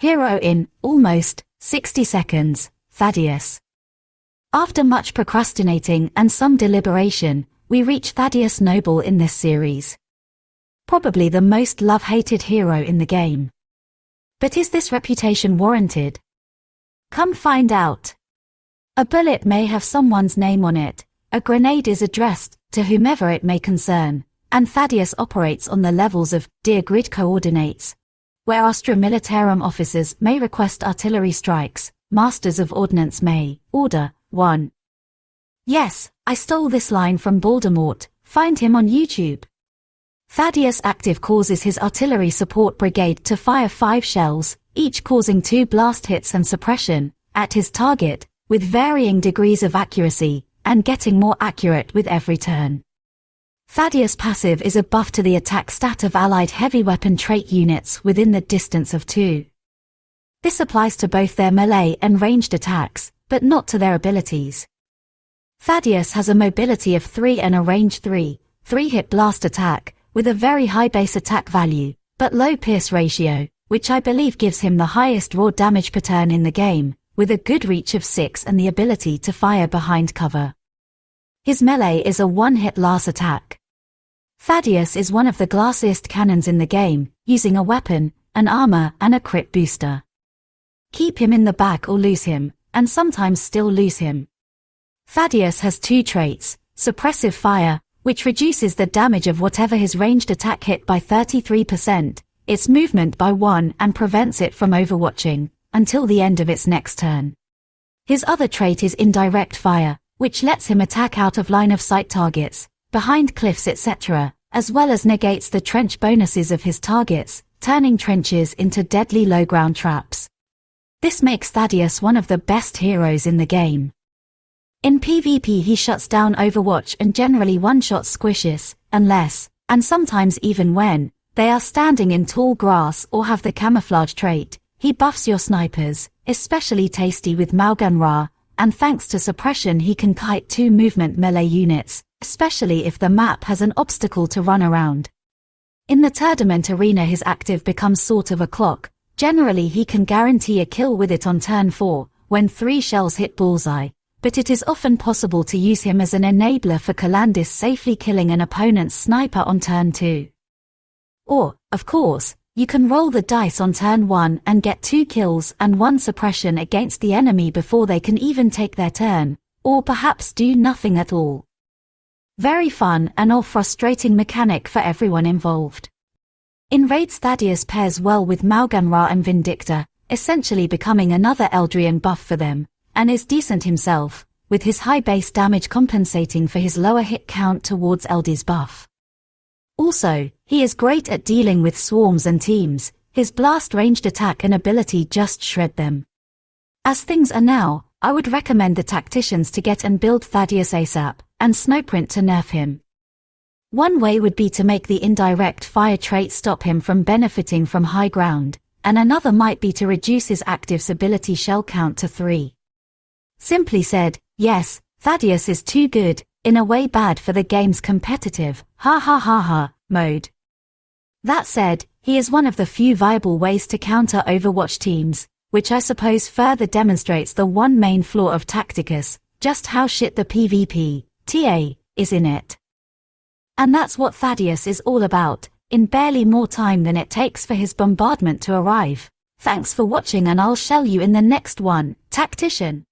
Hero in, almost, 60 seconds, Thaddeus. After much procrastinating and some deliberation, we reach Thaddeus Noble in this series. Probably the most love-hated hero in the game. But is this reputation warranted? Come find out. A bullet may have someone's name on it, a grenade is addressed to whomever it may concern, and Thaddeus operates on the levels of Dear Grid coordinates, where Astra Militarum officers may request artillery strikes, masters of ordnance may order one. Yes, I stole this line from Voldemort, find him on YouTube. Thaddeus active causes his artillery support brigade to fire 5 shells, each causing 2 blast hits and suppression, at his target, with varying degrees of accuracy, and getting more accurate with every turn. Thaddeus' passive is a buff to the attack stat of allied heavy weapon trait units within the distance of 2. This applies to both their melee and ranged attacks, but not to their abilities. Thaddeus has a mobility of 3 and a range 3, 3-hit blast attack, with a very high base attack value, but low pierce ratio, which I believe gives him the highest raw damage per turn in the game, with a good reach of 6 and the ability to fire behind cover. His melee is a 1-hit last attack. Thaddeus is one of the glassiest cannons in the game, using a weapon, an armor and a crit booster. Keep him in the back or lose him, and sometimes still lose him. Thaddeus has 2 traits, suppressive fire, which reduces the damage of whatever his ranged attack hit by 33%, its movement by 1 and prevents it from overwatching, until the end of its next turn. His other trait is indirect fire, which lets him attack out of line of sight targets, behind cliffs etc., as well as negates the trench bonuses of his targets, turning trenches into deadly low ground traps. This makes Thaddeus one of the best heroes in the game. In PvP he shuts down Overwatch and generally one-shot squishes, unless, and sometimes even when, they are standing in tall grass or have the camouflage trait. He buffs your snipers, especially tasty with Malgun Ra, and thanks to suppression he can kite 2 movement melee units, especially if the map has an obstacle to run around. In the tournament arena his active becomes sort of a clock. Generally he can guarantee a kill with it on turn 4, when 3 shells hit bullseye, but it is often possible to use him as an enabler for Calandis safely killing an opponent's sniper on turn 2. Or, of course, you can roll the dice on turn 1 and get 2 kills and 1 suppression against the enemy before they can even take their turn, or perhaps do nothing at all. Very fun and or frustrating mechanic for everyone involved. In raids Thaddeus pairs well with Malgun Ra and Vindicta, essentially becoming another Eldrian buff for them, and is decent himself, with his high base damage compensating for his lower hit count towards Eldi's buff. Also, he is great at dealing with swarms and teams, his blast ranged attack and ability just shred them. As things are now, I would recommend the tacticians to get and build Thaddeus ASAP, and Snowprint to nerf him. One way would be to make the indirect fire trait stop him from benefiting from high ground, and another might be to reduce his active's ability shell count to 3. Simply said, yes, Thaddeus is too good, in a way bad for the game's competitive, mode. That said, he is one of the few viable ways to counter Overwatch teams, which I suppose further demonstrates the one main flaw of Tacticus, just how shit the PvP, TA, is in it. And that's what Thaddeus is all about, in barely more time than it takes for his bombardment to arrive. Thanks for watching and I'll shell you in the next one, Tactician.